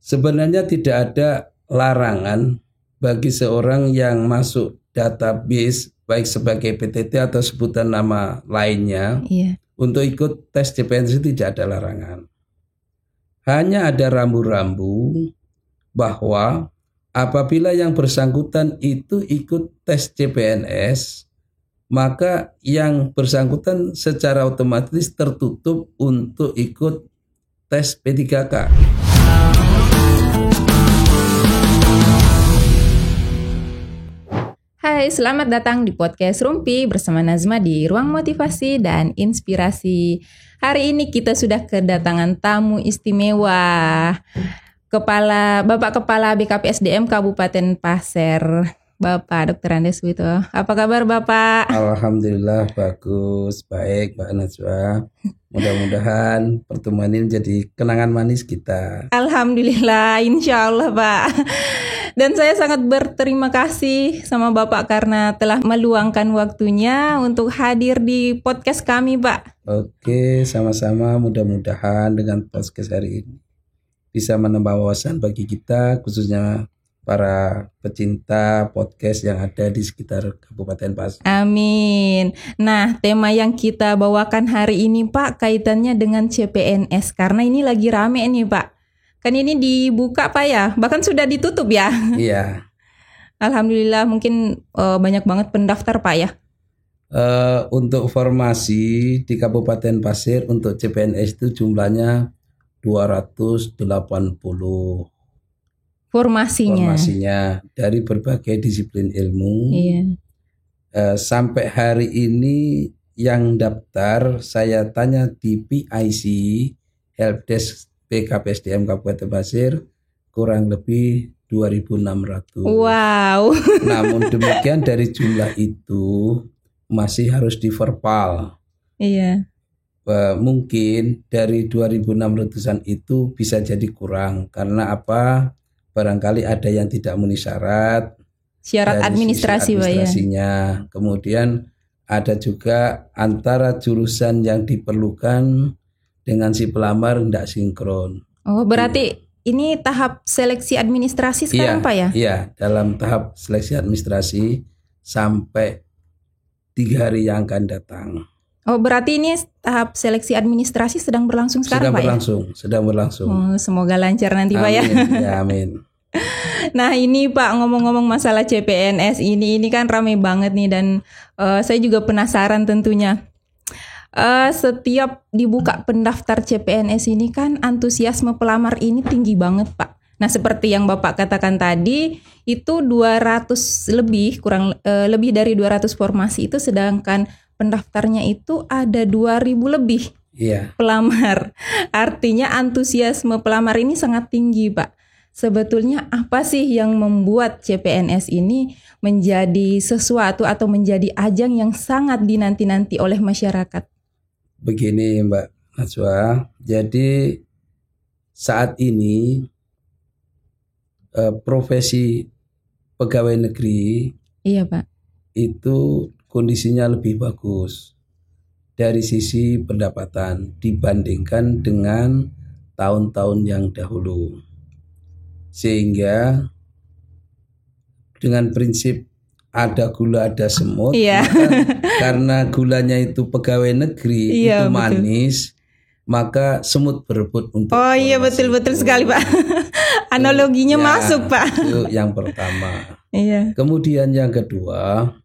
Sebenarnya tidak ada larangan bagi seorang yang masuk database baik sebagai PTT atau sebutan nama lainnya untuk ikut tes CPNS itu tidak ada larangan. Hanya ada rambu-rambu bahwa apabila yang bersangkutan itu ikut tes CPNS, maka yang bersangkutan secara otomatis tertutup untuk ikut tes P3K. Hai, selamat datang di podcast Rumpi bersama Nazma di Ruang Motivasi dan Inspirasi. Hari ini kita sudah kedatangan tamu istimewa, Bapak Kepala BKPSDM Kabupaten Pasir, Bapak Dr. Andes Wito. Apa kabar Bapak? Alhamdulillah bagus, baik Mbak Nazwa. Mudah-mudahan pertemuan ini menjadi kenangan manis kita. Alhamdulillah, insya Allah Pak. Dan saya sangat berterima kasih sama Bapak karena telah meluangkan waktunya untuk hadir di podcast kami, Pak. Oke, sama-sama, mudah-mudahan dengan podcast hari ini bisa menambah wawasan bagi kita, khususnya para pecinta podcast yang ada di sekitar Kabupaten Pasir. Amin. Nah, tema yang kita bawakan hari ini, Pak, kaitannya dengan CPNS. Karena ini lagi rame nih, Pak. Kan ini dibuka Pak ya, bahkan sudah ditutup ya. Iya. Alhamdulillah mungkin banyak banget pendaftar Pak ya. Untuk formasi di Kabupaten Pasir untuk CPNS itu jumlahnya 280 formasinya dari berbagai disiplin ilmu. Iya. Sampai hari ini yang daftar saya tanya di PIC Helpdesk BKPSDM Kabupaten Pasir kurang lebih 2.600. Wow. Namun demikian dari jumlah itu masih harus diverpal. Iya. Mungkin dari 2.600-an itu bisa jadi kurang karena apa? Barangkali ada yang tidak memenuhi syarat administrasinya. Kemudian ada juga antara jurusan yang diperlukan dengan si pelamar tidak sinkron. Oh, berarti ini tahap seleksi administrasi sekarang Pak ya? Iya, dalam tahap seleksi administrasi sampai 3 hari yang akan datang. Oh, berarti ini tahap seleksi administrasi sedang berlangsung sekarang Pak ya? Sedang berlangsung. Oh, semoga lancar nanti amin, Pak ya. Ya, amin. Nah ini Pak, ngomong-ngomong masalah CPNS ini kan ramai banget nih dan saya juga penasaran tentunya. Setiap dibuka pendaftar CPNS ini kan antusiasme pelamar ini tinggi banget Pak. Nah seperti yang Bapak katakan tadi itu 200 lebih lebih dari 200 formasi itu, sedangkan pendaftarnya itu ada 2.000 lebih pelamar. Artinya antusiasme pelamar ini sangat tinggi Pak. Sebetulnya apa sih yang membuat CPNS ini menjadi sesuatu atau menjadi ajang yang sangat dinanti-nanti oleh masyarakat? Begini Mbak Najwa, jadi saat ini profesi pegawai negeri Pak, itu kondisinya lebih bagus dari sisi pendapatan dibandingkan dengan tahun-tahun yang dahulu, sehingga dengan prinsip ada gula ada semut, karena gulanya itu pegawai negeri itu manis, maka semut berebut untuk. Oh iya betul sekali Pak. Analoginya masuk Pak. Itu yang pertama. Iya. Kemudian yang kedua,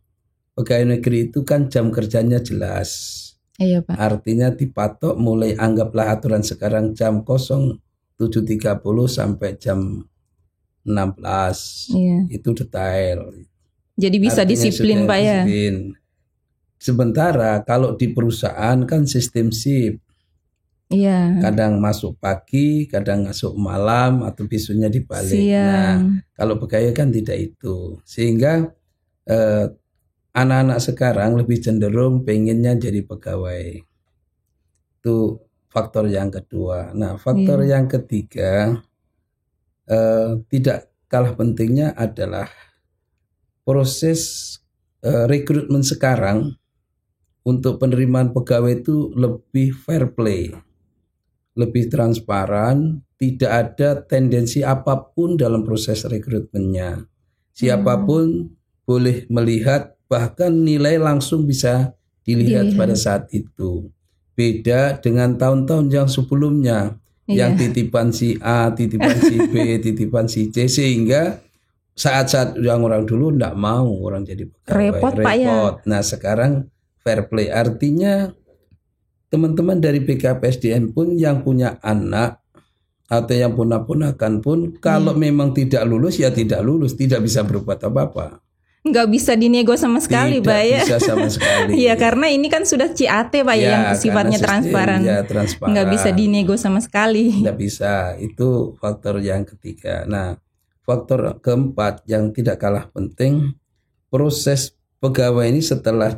pegawai negeri itu kan jam kerjanya jelas. Iya Pak. Artinya dipatok mulai anggaplah aturan sekarang jam 07.30 sampai jam 16. Itu detail. Jadi bisa disiplin Pak ya. Sementara kalau di perusahaan kan sistem shift. Kadang masuk pagi, kadang masuk malam atau besoknya dibalik. Nah, kalau pegawai kan tidak itu. Sehingga anak-anak sekarang lebih cenderung pengennya jadi pegawai. Itu faktor yang kedua. Nah, faktor yang ketiga tidak kalah pentingnya adalah proses rekrutmen sekarang untuk penerimaan pegawai itu lebih fair play, lebih transparan, tidak ada tendensi apapun dalam proses rekrutmennya. Siapapun boleh melihat, bahkan nilai langsung bisa dilihat pada saat itu. Beda dengan tahun-tahun yang sebelumnya, yang titipan si A, titipan si B, titipan si C, sehingga saat-saat yang orang dulu enggak mau orang jadi pegawai. Repot. Pak ya. Nah sekarang fair play, artinya teman-teman dari BKPSDM pun yang punya anak atau yang ponakan pun kalau memang tidak lulus ya tidak lulus, tidak bisa berbuat apa-apa. Nggak bisa dinego sama sekali, Pak ya. Tidak bisa sama sekali. Iya, karena ini kan sudah CAT, Pak ya, yang sifatnya transparan. Ya, transparan. Nggak bisa dinego sama sekali. Nggak bisa, itu faktor yang ketiga. Nah, faktor keempat yang tidak kalah penting, proses pegawai ini setelah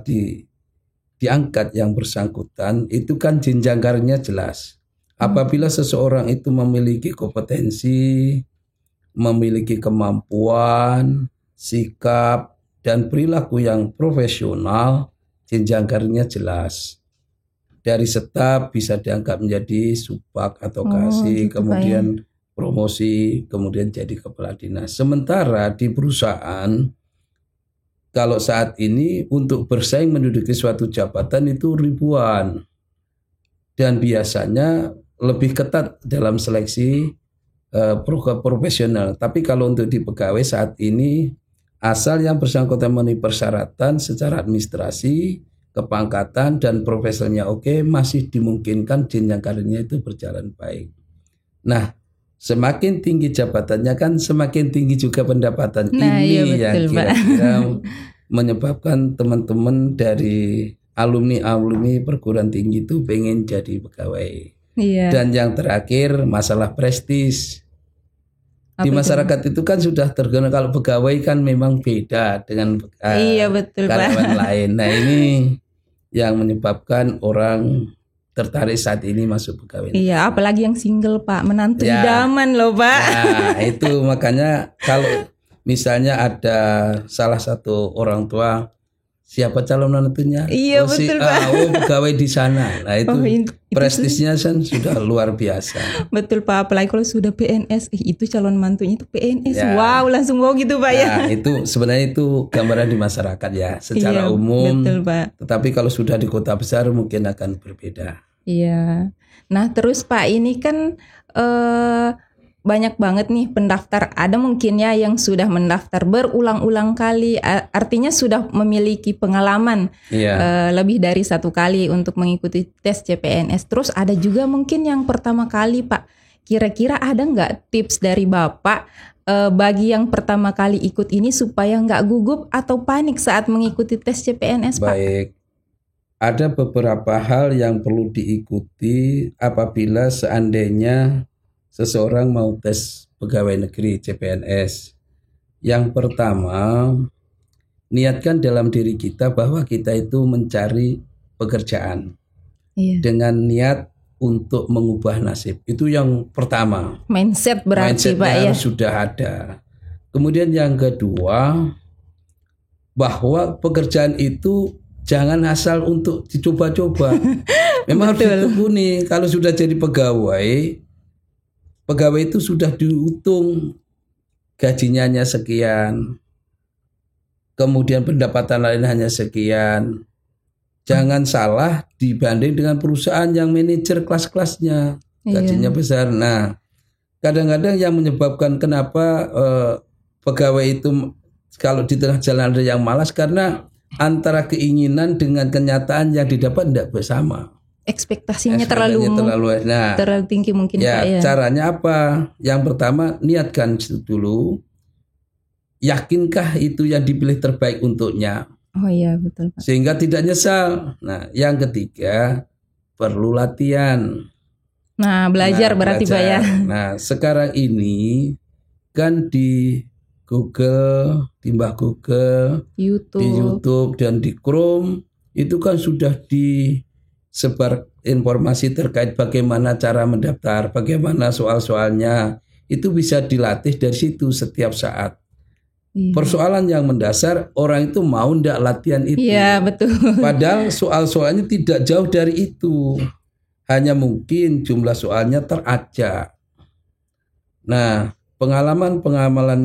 diangkat yang bersangkutan, itu kan jenjang karirnya jelas. Apabila seseorang itu memiliki kompetensi, memiliki kemampuan, sikap, dan perilaku yang profesional, jenjang karirnya jelas. Dari staf bisa diangkat menjadi subak atau kasih, gitu, kemudian promosi, kemudian jadi kepala dinas. Sementara di perusahaan, kalau saat ini untuk bersaing menduduki suatu jabatan itu ribuan. Dan biasanya lebih ketat dalam seleksi profesional. Tapi kalau untuk di pegawai saat ini, asal yang bersangkutan memenuhi persyaratan secara administrasi, kepangkatan, dan profesionalnya oke, masih dimungkinkan jenjang karirnya itu berjalan baik. Nah, semakin tinggi jabatannya kan semakin tinggi juga pendapatan. Ini yang kira-kira menyebabkan teman-teman dari alumni perguruan tinggi itu pengen jadi pegawai. Dan yang terakhir masalah prestis. Di masyarakat itu kan sudah terkenal kalau pegawai kan memang beda dengan karyawan lain. Nah ini yang menyebabkan orang tertarik saat ini masuk pegawai. Iya, apalagi yang single, Pak, menantu idaman loh, Pak. Nah itu makanya kalau misalnya ada salah satu orang tua, siapa calon menantunya? Iya, betul, Pak. Pegawai di sana. Nah itu prestisnya kan sudah luar biasa. Betul, Pak. Apalagi kalau sudah PNS, itu calon mantunya itu PNS. Ya. Wow, langsung wow gitu, Pak ya. Nah, itu sebenarnya itu gambaran di masyarakat ya, secara umum. Betul, Pak. Tetapi kalau sudah di kota besar mungkin akan berbeda. Iya. Nah, terus Pak, ini kan banyak banget nih pendaftar. Ada mungkin ya yang sudah mendaftar berulang-ulang kali, artinya sudah memiliki pengalaman lebih dari 1 kali untuk mengikuti tes CPNS. Terus ada juga mungkin yang pertama kali, Pak. Kira-kira ada nggak tips dari Bapak bagi yang pertama kali ikut ini supaya nggak gugup atau panik saat mengikuti tes CPNS, Pak? Baik. Ada beberapa hal yang perlu diikuti apabila seandainya seseorang mau tes pegawai negeri CPNS. Yang pertama, niatkan dalam diri kita bahwa kita itu mencari pekerjaan dengan niat untuk mengubah nasib. Itu yang pertama. Mindset berarti, Pak ya. Sudah ada. Kemudian yang kedua, bahwa pekerjaan itu jangan asal untuk dicoba-coba. Memang harus ditekuni. Kalau sudah jadi pegawai itu sudah dihitung gajinya hanya sekian, kemudian pendapatan lain hanya sekian. Jangan salah dibanding dengan perusahaan yang manajer kelas-kelasnya gajinya besar. Nah, kadang-kadang yang menyebabkan kenapa pegawai itu kalau di tengah jalan ada yang malas karena antara keinginan dengan kenyataan yang didapat tidak bersama. Ekspektasinya terlalu tinggi mungkin, Pak ya. Caranya apa? Yang pertama, niatkan dulu. Yakinkah itu yang dipilih terbaik untuknya? Oh iya, betul, Pak. Sehingga tidak nyesal. Nah, yang ketiga, perlu latihan. Nah, belajar berarti, Pak ya. Nah, sekarang ini kan di Google, di Mbah Google, di YouTube dan di Chrome itu kan sudah disebar informasi terkait bagaimana cara mendaftar, bagaimana soal-soalnya. Itu bisa dilatih dari situ setiap saat. Persoalan yang mendasar, orang itu mau ndak latihan itu. Iya, betul. Padahal soal-soalnya tidak jauh dari itu. Hanya mungkin jumlah soalnya teracak. Nah, pengalaman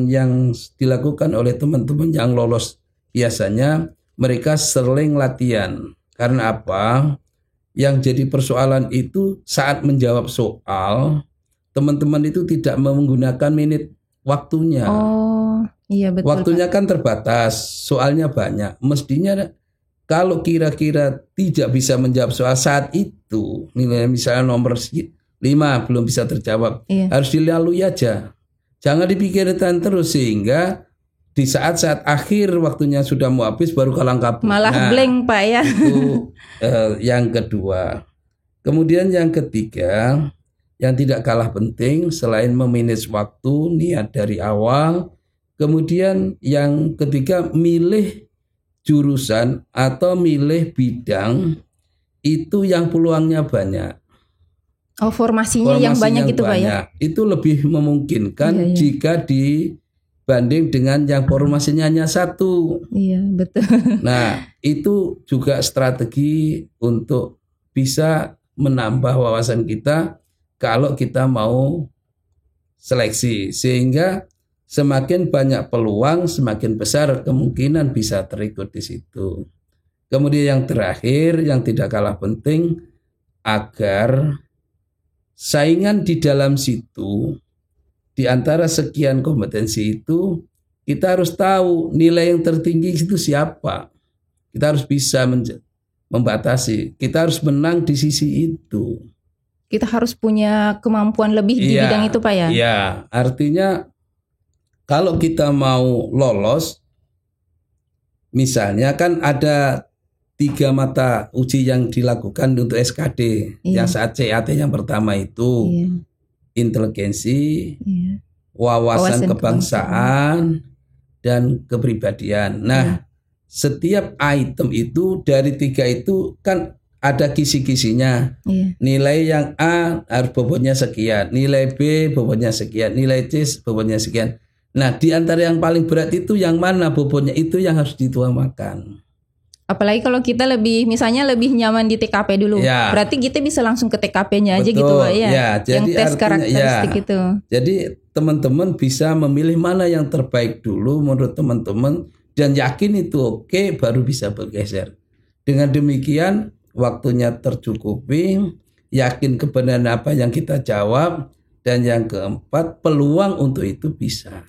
yang dilakukan oleh teman-teman yang lolos biasanya mereka sering latihan. Karena apa? Yang jadi persoalan itu saat menjawab soal, teman-teman itu tidak menggunakan menit waktunya. Oh, iya betul. Waktunya kan terbatas, soalnya banyak. Mestinya kalau kira-kira tidak bisa menjawab soal saat itu, nilai misalnya nomor 5 belum bisa terjawab, harus dilalui aja. Jangan dipikirkan terus sehingga di saat-saat akhir waktunya sudah mau habis baru kalang kabut. Malah blank Pak ya. Itu yang kedua. Kemudian yang ketiga, yang tidak kalah penting selain memanage waktu, niat dari awal. Kemudian yang ketiga, milih jurusan atau milih bidang itu yang peluangnya banyak. Oh, formasinya yang banyak itu Pak ya? Itu lebih memungkinkan jika dibanding dengan yang formasinya hanya satu. Iya, betul. Nah, itu juga strategi untuk bisa menambah wawasan kita kalau kita mau seleksi. Sehingga semakin banyak peluang, semakin besar kemungkinan bisa terikut di situ. Kemudian yang terakhir, yang tidak kalah penting, agar saingan di dalam situ, di antara sekian kompetensi itu, kita harus tahu nilai yang tertinggi itu siapa. Kita harus bisa membatasi. Kita harus menang di sisi itu. Kita harus punya kemampuan lebih di bidang itu Pak ya? Iya, artinya kalau kita mau lolos, misalnya kan ada 3 mata uji yang dilakukan untuk SKD. Yang saat CAT yang pertama itu inteligensi, wawasan kebangsaan, dan kepribadian. Nah, setiap item itu dari 3 itu kan ada kisi-kisinya. Nilai yang A harus bobotnya sekian, nilai B bobotnya sekian, nilai C bobotnya sekian. Nah, di antara yang paling berat itu yang mana bobotnya itu yang harus dituangkan. Apalagi kalau kita misalnya lebih nyaman di TKP dulu. Berarti kita bisa langsung ke TKP-nya aja gitu Pak ya. Jadi yang tes karakteristik itu. Jadi teman-teman bisa memilih mana yang terbaik dulu menurut teman-teman dan yakin itu oke, baru bisa bergeser. Dengan demikian waktunya tercukupi, yakin kebenaran apa yang kita jawab, dan yang keempat peluang untuk itu bisa.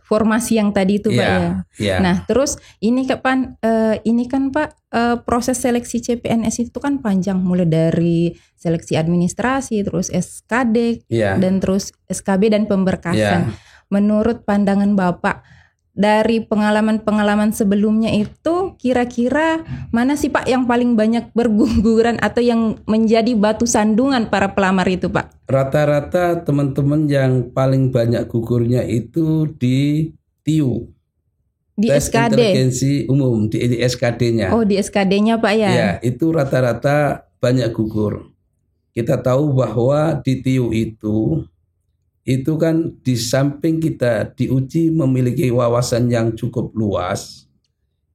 Formasi yang tadi itu Pak ya. Nah terus ini kan Pak proses seleksi CPNS itu kan panjang, mulai dari seleksi administrasi, terus SKD, dan terus SKB dan pemberkasan. Menurut pandangan Bapak dari pengalaman-pengalaman sebelumnya itu kira-kira mana sih Pak yang paling banyak berguguran atau yang menjadi batu sandungan para pelamar itu Pak? Rata-rata teman-teman yang paling banyak gugurnya itu di TIU. Di tes SKD? Inteligensi umum, di SKD-nya. Oh di SKD-nya Pak ya? Ya, itu rata-rata banyak gugur. Kita tahu bahwa di TIU itu kan di samping kita diuji memiliki wawasan yang cukup luas,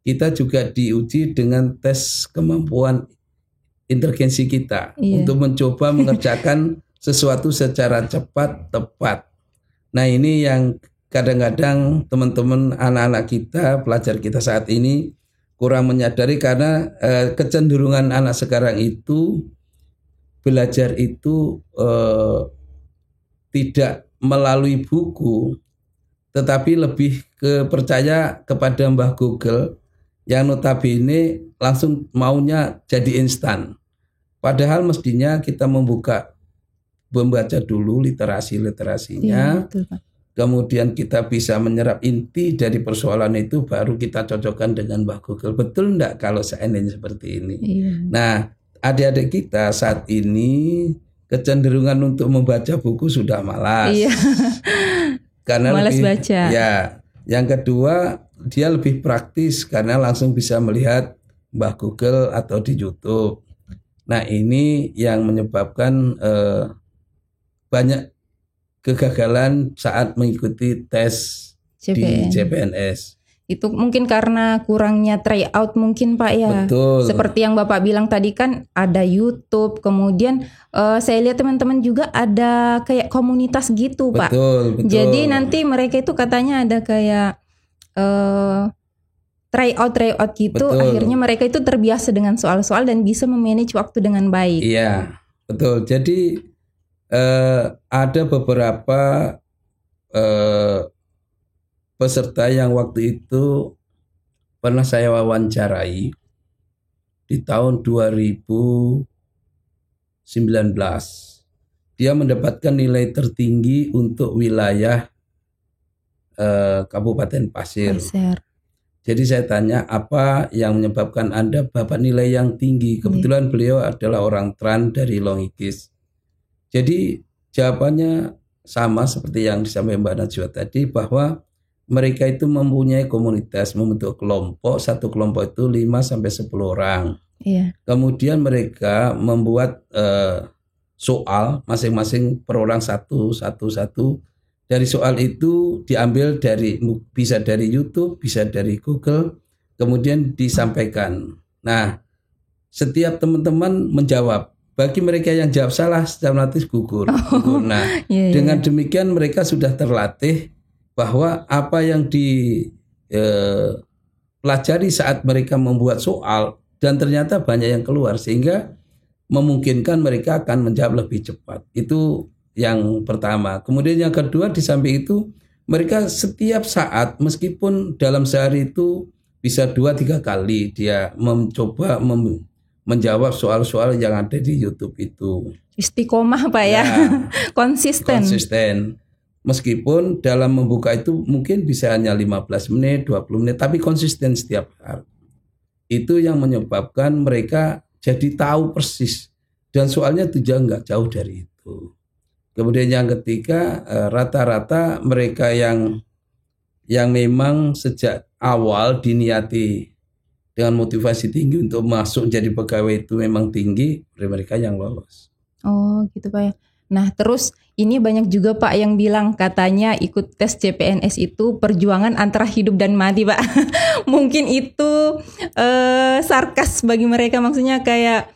kita juga diuji dengan tes kemampuan inteligensi kita untuk mencoba mengerjakan sesuatu secara cepat, tepat. Nah ini yang kadang-kadang teman-teman anak-anak kita, pelajar kita saat ini kurang menyadari karena kecenderungan anak sekarang itu belajar itu tidak melalui buku, tetapi lebih percaya kepada Mbah Google yang notabene langsung maunya jadi instan. Padahal mestinya kita membaca dulu literasinya, kemudian kita bisa menyerap inti dari persoalan itu, baru kita cocokkan dengan Mbah Google. Betul enggak kalau seandainya seperti ini? Nah, adik-adik kita saat ini kecenderungan untuk membaca buku sudah malas. Karena malas baca. Ya, yang kedua dia lebih praktis karena langsung bisa melihat Mbah Google atau di YouTube. Nah, ini yang menyebabkan banyak kegagalan saat mengikuti tes di CPNS. Itu mungkin karena kurangnya tryout mungkin Pak ya. Betul. Seperti yang Bapak bilang tadi kan ada YouTube, kemudian saya lihat teman-teman juga ada kayak komunitas gitu Pak. Betul. Jadi nanti mereka itu katanya ada kayak tryout gitu. Betul. Akhirnya mereka itu terbiasa dengan soal-soal dan bisa memanage waktu dengan baik. Iya, betul. Jadi ada beberapa peserta yang waktu itu pernah saya wawancarai di tahun 2019. Dia mendapatkan nilai tertinggi untuk wilayah Kabupaten Pasir. Jadi saya tanya, apa yang menyebabkan Anda dapat nilai yang tinggi? Kebetulan beliau adalah orang Tran dari Longikis. Jadi jawabannya sama seperti yang disampaikan Mbak Najwa tadi, bahwa mereka itu mempunyai komunitas, membentuk kelompok, satu kelompok itu 5-10 orang. Iya. Kemudian mereka membuat soal masing-masing per orang satu. Dari soal itu diambil bisa dari YouTube, bisa dari Google, kemudian disampaikan. Nah, setiap teman-teman menjawab. Bagi mereka yang jawab salah, secara otomatis gugur. Nah, dengan demikian mereka sudah terlatih bahwa apa yang dipelajari saat mereka membuat soal dan ternyata banyak yang keluar, sehingga memungkinkan mereka akan menjawab lebih cepat. Itu yang pertama. Kemudian yang kedua, di samping itu mereka setiap saat meskipun dalam sehari itu bisa 2-3 kali dia mencoba menjawab soal-soal yang ada di YouTube itu. Istiqomah Pak ya. Konsisten. Meskipun dalam membuka itu mungkin bisa hanya 15 menit, 20 menit, tapi konsisten setiap hari. Itu yang menyebabkan mereka jadi tahu persis. Dan soalnya tujuan nggak jauh dari itu. Kemudian yang ketiga, rata-rata mereka yang memang sejak awal diniati dengan motivasi tinggi untuk masuk jadi pegawai itu memang tinggi, mereka yang lolos. Oh gitu Pak ya. Nah terus ini banyak juga Pak yang bilang katanya ikut tes CPNS itu perjuangan antara hidup dan mati Pak. Mungkin itu sarkas bagi mereka, maksudnya kayak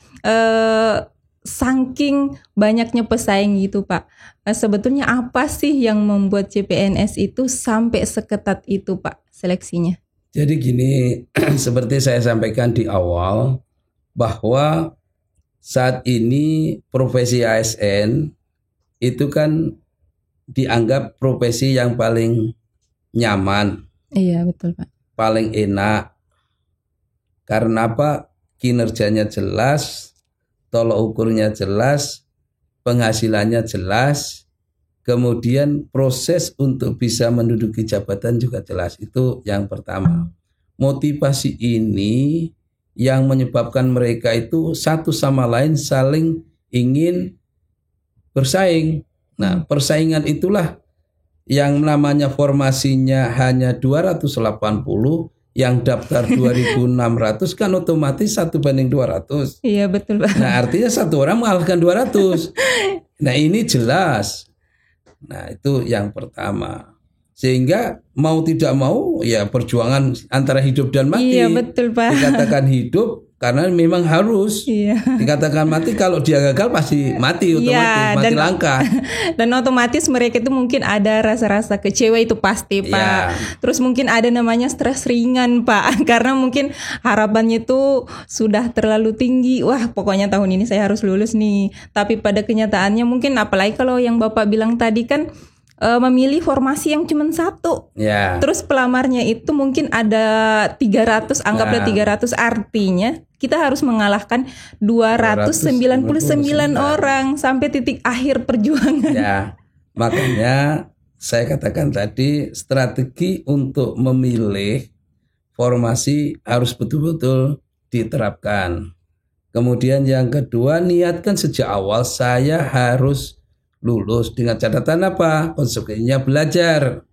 saking banyaknya pesaing gitu Pak. Sebetulnya apa sih yang membuat CPNS itu sampai seketat itu Pak seleksinya? Jadi gini, seperti saya sampaikan di awal, bahwa saat ini profesi ASN itu kan dianggap profesi yang paling nyaman. Iya betul Pak. Paling enak. Karena apa? Kinerjanya jelas, tolok ukurnya jelas, penghasilannya jelas, kemudian proses untuk bisa menduduki jabatan juga jelas. Itu yang pertama. Motivasi ini yang menyebabkan mereka itu satu sama lain saling ingin bersaing. Nah, persaingan itulah yang namanya formasinya hanya 280, yang daftar 2.600 kan otomatis 1:200. Iya betul Pak. Nah artinya satu orang mengalahkan 200. Nah ini jelas. Nah itu yang pertama. Sehingga mau tidak mau ya perjuangan antara hidup dan mati. Iya betul Pak. Dikatakan hidup karena memang harus. Iya. Dikatakan mati, kalau dia gagal pasti mati otomatis, iya, mati langka. Dan otomatis mereka itu mungkin ada rasa-rasa kecewa itu pasti Pak. Iya. Terus mungkin ada namanya stres ringan Pak. Karena mungkin harapannya itu sudah terlalu tinggi. Wah pokoknya tahun ini saya harus lulus nih. Tapi pada kenyataannya mungkin apalagi kalau yang Bapak bilang tadi kan memilih formasi yang cuma satu. Ya. Terus pelamarnya itu mungkin ada 300, anggaplah 300, artinya kita harus mengalahkan 299 orang sampai titik akhir perjuangan. Ya, makanya saya katakan tadi strategi untuk memilih formasi harus betul-betul diterapkan. Kemudian yang kedua, niatkan sejak awal saya harus lulus, dengan catatan apa? Konsekuensinya belajar.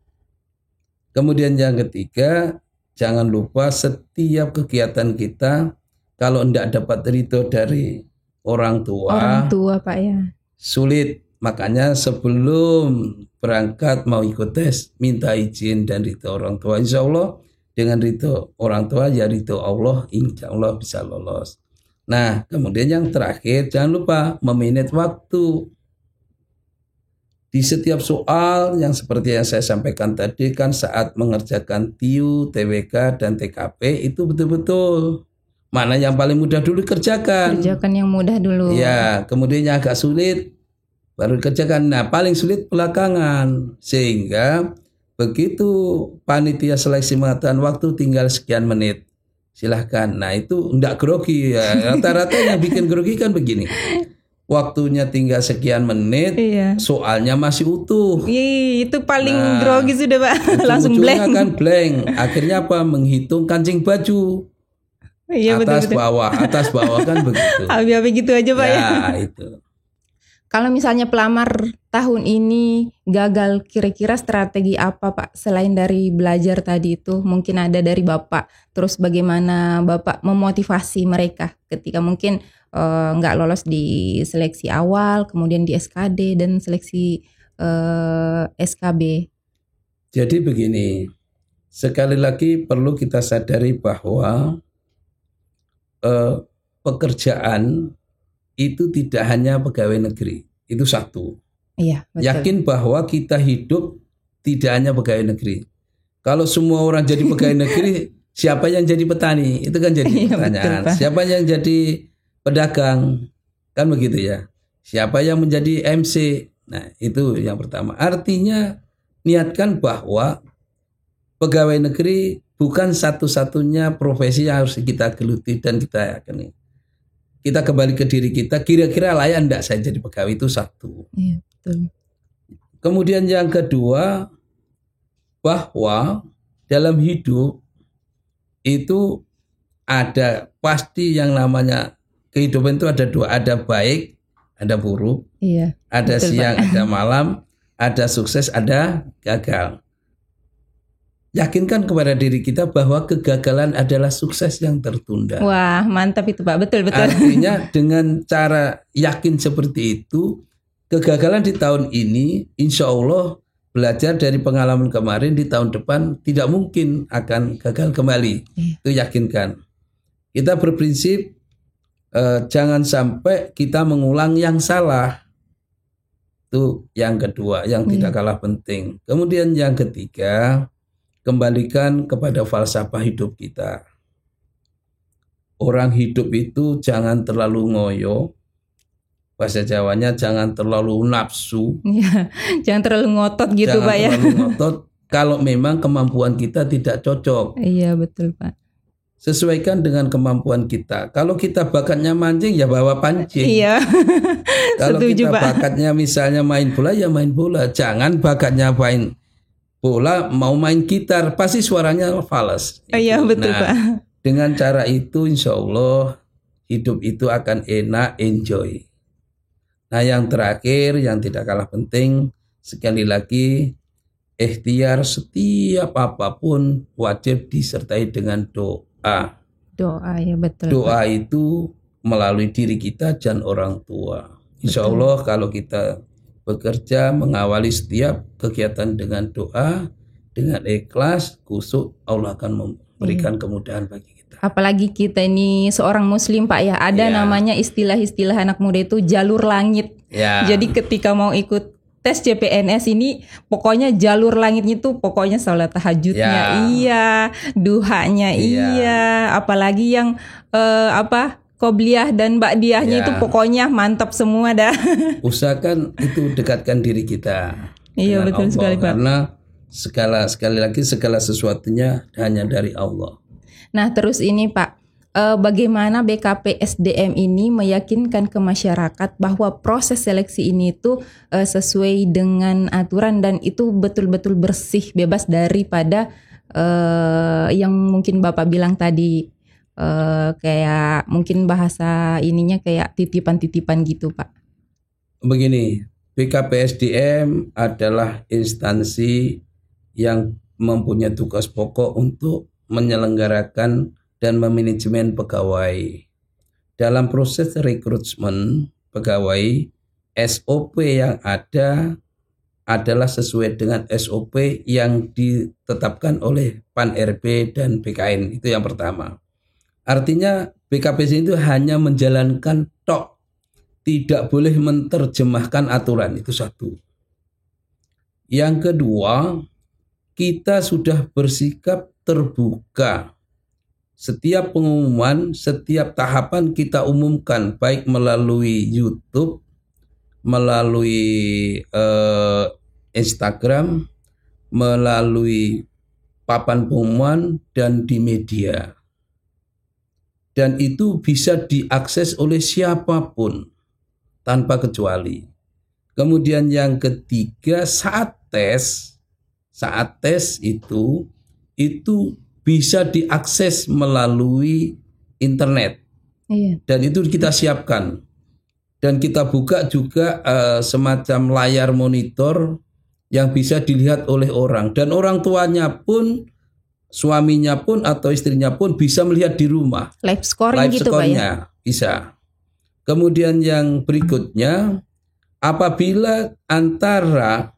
Kemudian yang ketiga, jangan lupa setiap kegiatan kita kalau tidak dapat ridho dari orang tua Pak ya, sulit. Makanya sebelum berangkat mau ikut tes, minta izin dan ridho orang tua. Insya Allah dengan ridho orang tua ya ridho Allah, insya Allah bisa lolos. Nah, kemudian yang terakhir jangan lupa memanage waktu. Di setiap soal yang seperti yang saya sampaikan tadi kan saat mengerjakan TIU, TWK, dan TKP itu betul-betul mana yang paling mudah dulu kerjakan. Kerjakan yang mudah dulu. Ya, kemudian yang agak sulit baru kerjakan. Nah, paling sulit belakangan. Sehingga begitu panitia seleksi mengatakan waktu tinggal sekian menit, silahkan. Nah, itu enggak grogi ya. Rata-rata yang bikin grogi kan begini. Waktunya tinggal sekian menit, soalnya masih utuh. Itu paling grogi sudah Pak. Langsung blank. Kan blank. Akhirnya apa? Menghitung kancing baju. Atas bawah kan begitu. Habis-habis gitu aja Pak ya. Itu. Kalau misalnya pelamar tahun ini gagal, kira-kira strategi apa Pak? Selain dari belajar tadi itu, mungkin ada dari Bapak. Terus bagaimana Bapak memotivasi mereka ketika mungkin nggak lolos di seleksi awal, kemudian di SKD dan seleksi SKB. Jadi begini, sekali lagi perlu kita sadari bahwa pekerjaan itu tidak hanya pegawai negeri, itu satu. Iya, betul. Yakin bahwa kita hidup tidak hanya pegawai negeri. Kalau semua orang jadi pegawai negeri, siapa yang jadi petani? Itu kan jadi pertanyaan. Betul, siapa yang jadi pedagang, kan begitu ya. Siapa yang menjadi MC? Nah, itu yang pertama. Artinya niatkan bahwa pegawai negeri bukan satu-satunya profesi yang harus kita geluti dan kita yakini. Kita kembali ke diri kita, kira-kira layak enggak saya jadi pegawai, itu satu. Iya, betul. Kemudian yang kedua, bahwa dalam hidup itu ada pasti yang namanya kehidupan itu ada dua, ada baik, ada buruk, ada betul, siang, Pak. Ada malam, ada sukses, ada gagal. Yakinkan kepada diri kita bahwa kegagalan adalah sukses yang tertunda. Wah, mantap itu Pak, betul. Artinya dengan cara yakin seperti itu, kegagalan di tahun ini, insya Allah belajar dari pengalaman kemarin di tahun depan tidak mungkin akan gagal kembali. Itu yakinkan. Kita berprinsip jangan sampai kita mengulang yang salah. Itu yang kedua, yang tidak kalah penting. Kemudian yang ketiga, kembalikan kepada falsafah hidup kita. Orang hidup itu jangan terlalu ngoyo. Bahasa Jawanya jangan terlalu nafsu. Jangan terlalu ngotot gitu Pak ya. Jangan terlalu ngotot kalau memang kemampuan kita tidak cocok. Iya, betul Pak. Sesuaikan dengan kemampuan kita. Kalau kita bakatnya mancing ya bawa pancing. Iya. Kalau setuju, kita Pak. bakatnya misalnya main bola ya main bola. Jangan bakatnya main bola mau main gitar, pasti suaranya fals. Iya, betul Pak. Dengan cara itu insya Allah hidup itu akan enak, enjoy. Nah, yang terakhir yang tidak kalah penting, sekali lagi ikhtiar setiap apapun wajib disertai dengan doa. Doa ya betul. Doa itu melalui diri kita dan orang tua. Insya Allah kalau kita bekerja mengawali setiap kegiatan dengan doa, dengan ikhlas, khusyuk, Allah akan memberikan kemudahan bagi kita. Apalagi kita ini seorang muslim Pak ya, ada namanya istilah-istilah anak muda itu jalur langit. Jadi ketika mau ikut tes CPNS ini pokoknya jalur langitnya itu pokoknya salat tahajudnya duhanya apalagi yang qobliyah dan ba'diyahnya itu pokoknya mantap semua dah. Usahakan itu dekatkan diri kita. Iya betul Allah, sekali Pak. Karena sekali lagi segala sesuatunya hanya dari Allah. Nah terus ini Pak, bagaimana BKP SDM ini meyakinkan ke masyarakat bahwa proses seleksi ini itu sesuai dengan aturan dan itu betul-betul bersih, bebas daripada yang mungkin Bapak bilang tadi kayak mungkin bahasa ininya kayak titipan-titipan gitu Pak. Begini, BKP SDM adalah instansi yang mempunyai tugas pokok untuk menyelenggarakan dan memanajemen pegawai. Dalam proses rekrutmen pegawai, SOP yang ada adalah sesuai dengan SOP yang ditetapkan oleh Pan-RB dan BKN. Itu yang pertama. Artinya BKPSDM itu hanya menjalankan tok, tidak boleh menerjemahkan aturan. Itu satu. Yang kedua, kita sudah bersikap terbuka. Setiap pengumuman, setiap tahapan kita umumkan, baik melalui YouTube, melalui Instagram, melalui papan pengumuman, dan di media. Dan itu bisa diakses oleh siapapun tanpa kecuali. Kemudian yang ketiga, saat tes itu bisa diakses melalui internet. Iya. Dan itu kita siapkan. Dan kita buka juga semacam layar monitor yang bisa dilihat oleh orang. Dan orang tuanya pun, suaminya pun atau istrinya pun bisa melihat di rumah. Live scoring gitu Pak ya? Bisa. Kemudian yang berikutnya, apabila antara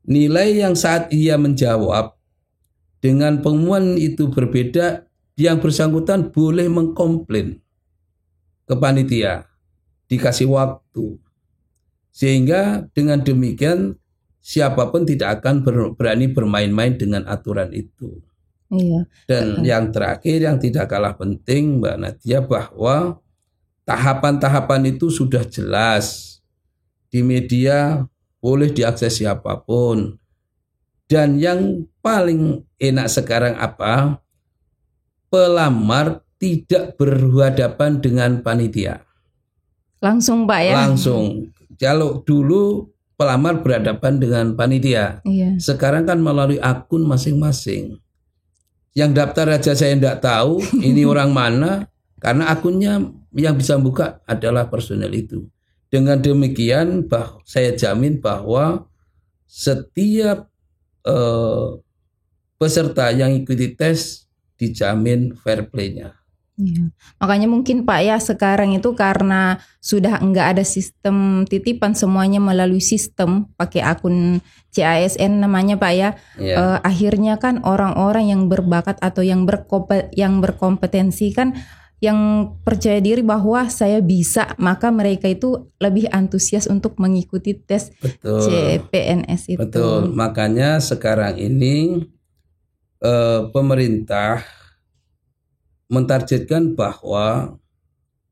nilai yang saat ia menjawab dengan pengumuman itu berbeda, yang bersangkutan boleh mengkomplain ke panitia, dikasih waktu. Sehingga dengan demikian siapapun tidak akan berani bermain-main dengan aturan itu. Iya. Dan yang terakhir yang tidak kalah penting Mbak Nadia, bahwa tahapan-tahapan itu sudah jelas di media, boleh diakses siapapun. Dan yang paling enak sekarang apa? Pelamar tidak berhadapan dengan panitia. Langsung Pak ya? Langsung. Kalau dulu pelamar berhadapan dengan panitia. Iya. Sekarang kan melalui akun masing-masing. Yang daftar aja saya tidak tahu ini orang mana, karena akunnya yang bisa buka adalah personel itu. Dengan demikian saya jamin bahwa setiap peserta yang ikuti tes dijamin fair play-nya. Iya. Makanya mungkin Pak ya sekarang itu karena sudah enggak ada sistem titipan, semuanya melalui sistem pakai akun CASN namanya Pak ya. Iya. Akhirnya kan orang-orang yang berbakat atau yang berkompetensi kan, yang percaya diri bahwa saya bisa, maka mereka itu lebih antusias untuk mengikuti tes. Betul. CPNS itu. Betul. Makanya sekarang ini pemerintah mentargetkan bahwa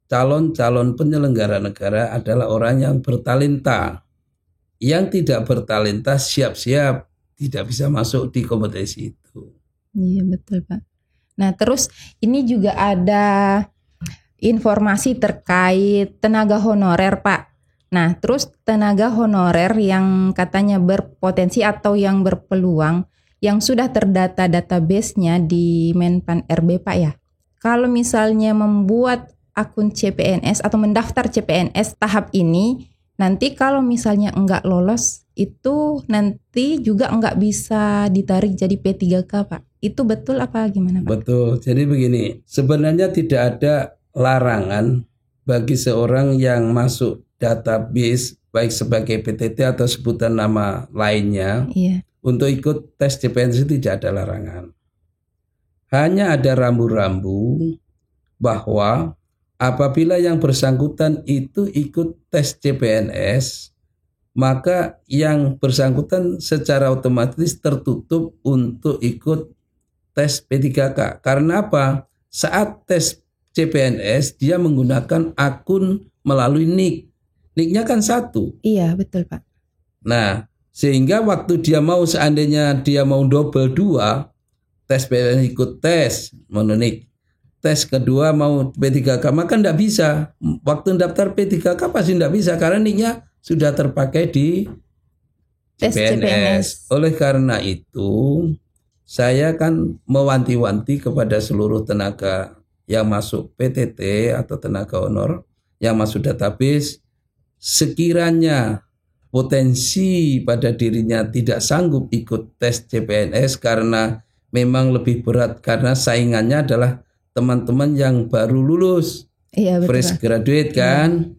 calon-calon penyelenggara negara adalah orang yang bertalenta. Yang tidak bertalenta siap-siap tidak bisa masuk di kompetisi itu. Iya betul Pak. Nah terus ini juga ada informasi terkait tenaga honorer Pak. Nah terus tenaga honorer yang katanya berpotensi atau yang berpeluang, yang sudah terdata database-nya di Menpan RB Pak ya. Kalau misalnya membuat akun CPNS atau mendaftar CPNS tahap ini, nanti kalau misalnya enggak lolos, itu nanti juga enggak bisa ditarik jadi P3K Pak. Itu betul apa gimana Pak? Betul, jadi begini, sebenarnya tidak ada larangan bagi seorang yang masuk database, baik sebagai PTT atau sebutan nama lainnya, iya, untuk ikut tes CPNS itu tidak ada larangan. Hanya ada rambu-rambu bahwa apabila yang bersangkutan itu ikut tes CPNS, maka yang bersangkutan secara otomatis tertutup untuk ikut tes P3K. Karena apa? Saat tes CPNS dia menggunakan akun melalui NIK. NIK-nya kan satu. Iya, betul Pak. Nah, sehingga waktu dia mau, seandainya dia mau double 2, tes PNS ikut tes mononik, tes kedua mau P3K, maka tidak bisa. Waktu daftar P3K pasti tidak bisa karena NIK-nya sudah terpakai di CPNS. Oleh karena itu, saya kan mewanti-wanti kepada seluruh tenaga yang masuk PTT atau tenaga honor yang masuk database, sekiranya potensi pada dirinya tidak sanggup ikut tes CPNS karena memang lebih berat, karena saingannya adalah teman-teman yang baru lulus, iya, fresh graduate kan.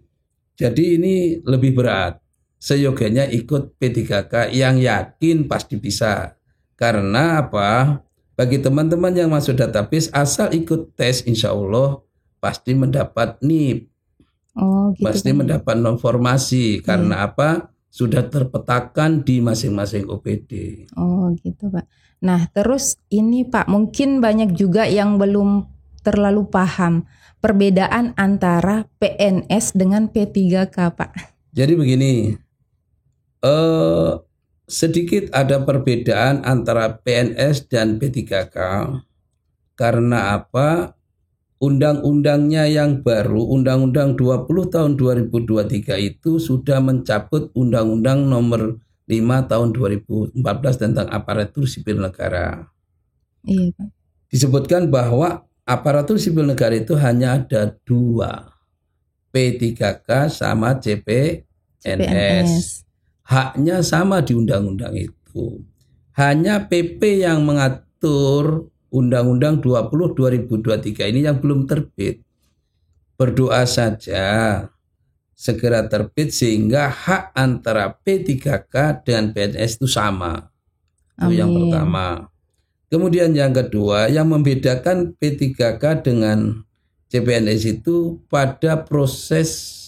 Jadi ini lebih berat. seyogianya ikut P3K yang yakin pasti bisa. Karena apa? Bagi teman-teman yang masuk database, asal ikut tes, insya Allah pasti mendapat NIP. Oh, gitu pasti mendapat informasi. Karena apa? Sudah terpetakan di masing-masing OPD. Oh gitu Pak. Nah terus ini Pak, mungkin banyak juga yang belum terlalu paham perbedaan antara PNS dengan P3K Pak. Jadi begini, sedikit ada perbedaan antara PNS dan P3K. Karena apa? Undang-undangnya yang baru, Undang-Undang 20 tahun 2023 itu sudah mencabut Undang-Undang nomor 5 tahun 2014 tentang aparatur sipil negara. Iya Pak. Disebutkan bahwa aparatur sipil negara itu hanya ada 2, P3K sama CPNS. Haknya sama di undang-undang itu. Hanya PP yang mengatur Undang-Undang 20 2023 ini yang belum terbit. Berdoa saja segera terbit sehingga hak antara P3K dan PNS itu sama. Itu yang pertama. Kemudian yang kedua, yang membedakan P3K dengan CPNS itu pada proses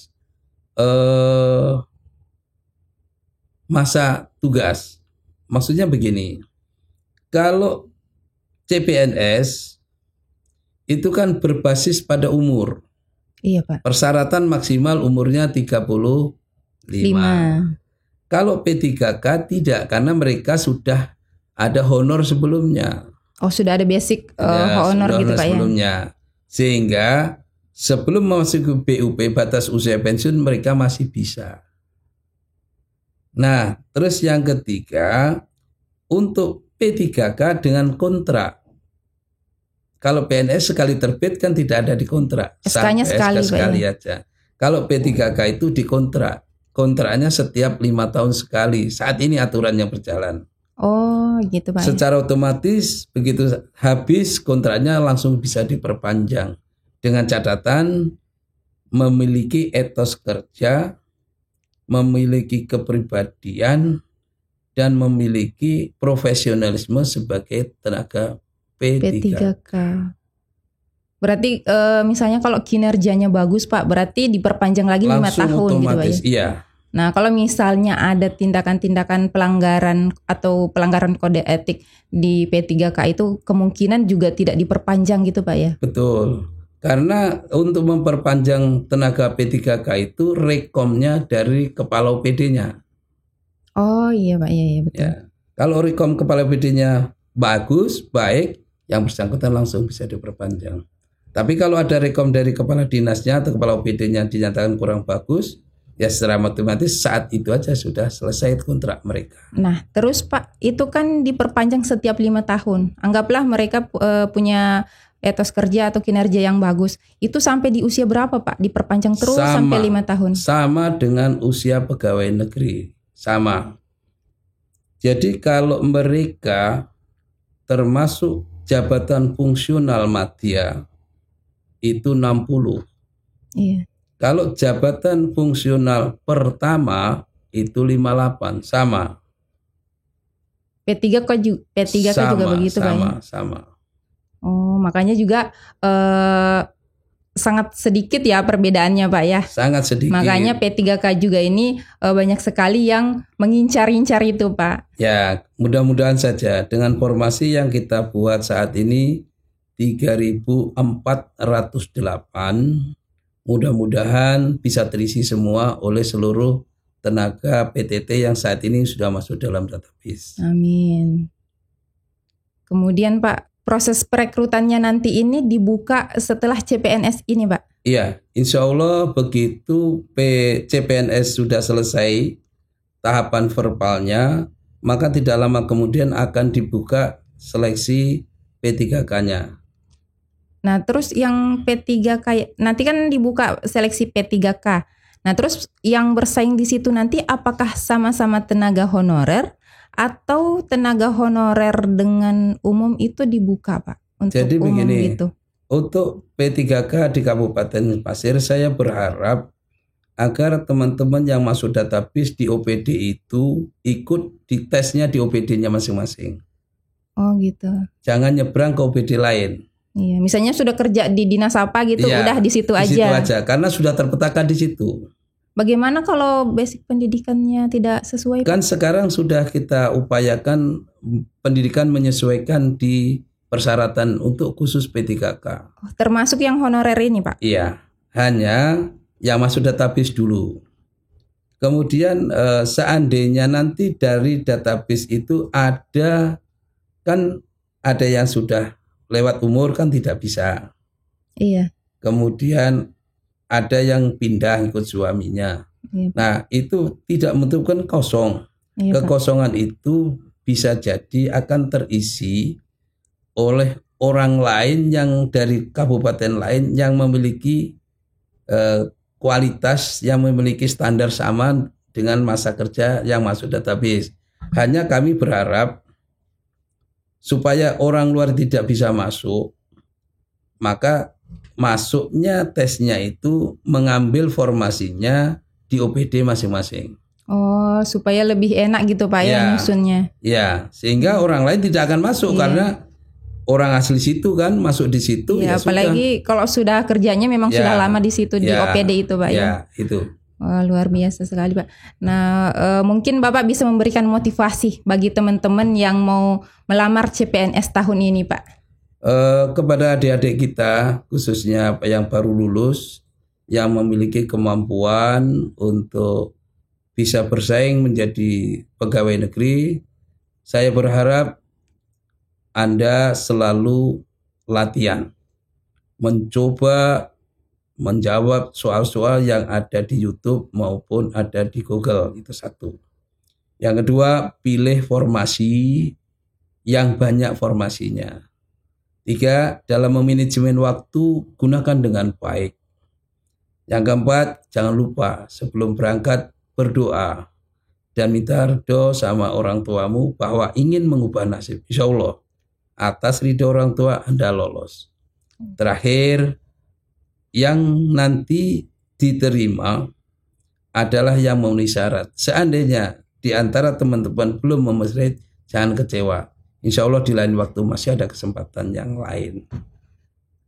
masa tugas. Maksudnya begini, kalau CPNS itu kan berbasis pada umur. Iya Pak. Persyaratan maksimal umurnya 35. Kalau P3K tidak, karena mereka sudah ada honor sebelumnya. Oh sudah ada basic honor gitu Pak sebelumnya. Sehingga sebelum masuk ke BUP batas usia pensiun mereka masih bisa. Nah terus yang ketiga, untuk P3K dengan kontrak. Kalau PNS sekali terbit kan tidak ada di kontrak. SK-nya sekali aja. Kalau P3K itu di kontrak. Kontraknya setiap 5 tahun sekali. Saat ini aturan yang berjalan. Oh gitu Pak. Secara otomatis begitu habis kontraknya langsung bisa diperpanjang. Dengan catatan memiliki etos kerja, memiliki kepribadian, dan memiliki profesionalisme sebagai tenaga P3K. Berarti misalnya kalau kinerjanya bagus Pak, berarti diperpanjang lagi 5 tahun otomatis, gitu Pak ya? Iya. Nah kalau misalnya ada tindakan-tindakan pelanggaran atau pelanggaran kode etik di P3K itu kemungkinan juga tidak diperpanjang gitu Pak ya? Betul. Karena untuk memperpanjang tenaga P3K itu rekomnya dari kepala OPD-nya. Oh iya Pak, iya betul. Ya. Kalau rekom kepala OPD-nya bagus, baik, yang bersangkutan langsung bisa diperpanjang. Tapi kalau ada rekom dari kepala dinasnya atau kepala OPD-nya dinyatakan kurang bagus, ya secara otomatis saat itu aja sudah selesai kontrak mereka. Nah terus Pak, itu kan diperpanjang setiap 5 tahun. Anggaplah mereka punya etos kerja atau kinerja yang bagus. Itu sampai di usia berapa Pak? Diperpanjang terus sampai 5 tahun? Sama dengan usia pegawai negeri. Sama. Jadi kalau mereka termasuk jabatan fungsional madya itu 60. Iya. Kalau jabatan fungsional pertama itu 58, sama. P3K juga begitu Pak ya? Sama. Oh, makanya juga sangat sedikit ya perbedaannya Pak ya? Sangat sedikit. Makanya P3K juga ini banyak sekali yang mengincar-incar itu Pak. Ya, mudah-mudahan saja dengan formasi yang kita buat saat ini 3.408, mudah-mudahan bisa terisi semua oleh seluruh tenaga PTT yang saat ini sudah masuk dalam database. Amin. Kemudian Pak, proses perekrutannya nanti ini dibuka setelah CPNS ini Pak? Iya, insya Allah begitu CPNS sudah selesai tahapan verbalnya, maka tidak lama kemudian akan dibuka seleksi P3K-nya. Nah terus yang P3K, nanti kan dibuka seleksi P3K. Nah terus yang bersaing di situ nanti apakah sama-sama tenaga honorer atau tenaga honorer dengan umum itu dibuka Pak? Untuk jadi umum begini, gitu. Untuk P3K di Kabupaten Pasir saya berharap agar teman-teman yang masuk database di OPD itu ikut di tesnya di OPD-nya masing-masing. Oh gitu. Jangan nyebrang ke OPD lain. Iya, misalnya sudah kerja di dinas apa gitu, Iya, udah di situ aja. Di situ aja, karena sudah terpetakan di situ. Bagaimana kalau basic pendidikannya tidak sesuai? Kan sekarang sudah kita upayakan pendidikan menyesuaikan di persyaratan untuk khusus P3K. Oh, termasuk yang honorer ini, Pak? Iya, hanya yang masuk database dulu. Kemudian seandainya nanti dari database itu ada yang sudah lewat umur kan tidak bisa. Iya. Kemudian ada yang pindah ikut suaminya. Iya, nah itu tidak menentukan kosong. Iya, kekosongan Pak. Itu bisa jadi akan terisi oleh orang lain yang dari kabupaten lain yang memiliki kualitas, yang memiliki standar sama dengan masa kerja yang masuk database. Hanya kami berharap supaya orang luar tidak bisa masuk, maka masuknya tesnya itu mengambil formasinya di OPD masing-masing. Oh, supaya lebih enak gitu Pak ya nyusunnya. Ya, sehingga orang lain tidak akan masuk karena orang asli situ kan masuk di situ. Ya, apalagi kalau sudah kerjanya memang sudah lama di situ di OPD itu Pak ya. Ya, itu. Wah, luar biasa sekali Pak. Nah, mungkin Bapak bisa memberikan motivasi bagi teman-teman yang mau melamar CPNS tahun ini Pak. Kepada adik-adik kita, khususnya yang baru lulus, yang memiliki kemampuan untuk bisa bersaing menjadi pegawai negeri, saya berharap Anda selalu latihan, mencoba menjawab soal-soal yang ada di YouTube maupun ada di Google, itu satu. Yang kedua, pilih formasi yang banyak formasinya. 3, dalam memanajemen waktu gunakan dengan baik. Yang keempat, jangan lupa sebelum berangkat berdoa dan minta ridho sama orang tuamu bahwa ingin mengubah nasib. Insya Allah atas ridho orang tua Anda lolos. Terakhir, yang nanti diterima adalah yang memenuhi syarat. Seandainya di antara teman-teman belum memenuhi syarat, jangan kecewa. Insya Allah di lain waktu masih ada kesempatan yang lain.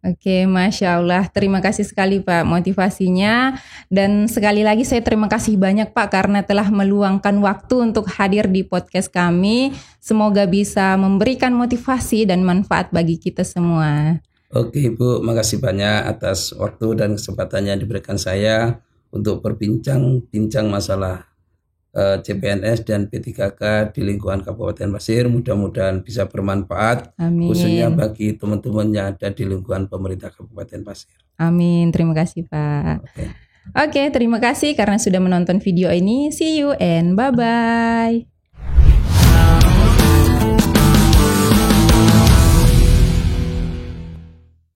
Oke, Masya Allah. Terima kasih sekali Pak motivasinya. Dan sekali lagi saya terima kasih banyak Pak karena telah meluangkan waktu untuk hadir di podcast kami. Semoga bisa memberikan motivasi dan manfaat bagi kita semua. Oke Ibu, makasih banyak atas waktu dan kesempatannya yang diberikan saya untuk berbincang-bincang masalah CPNS dan P3K di lingkungan Kabupaten Pasir. Mudah-mudahan bisa bermanfaat. Amin. Khususnya bagi teman-teman yang ada di lingkungan pemerintah Kabupaten Pasir. Amin, terima kasih Pak. Oke, terima kasih karena sudah menonton video ini. See you and bye-bye.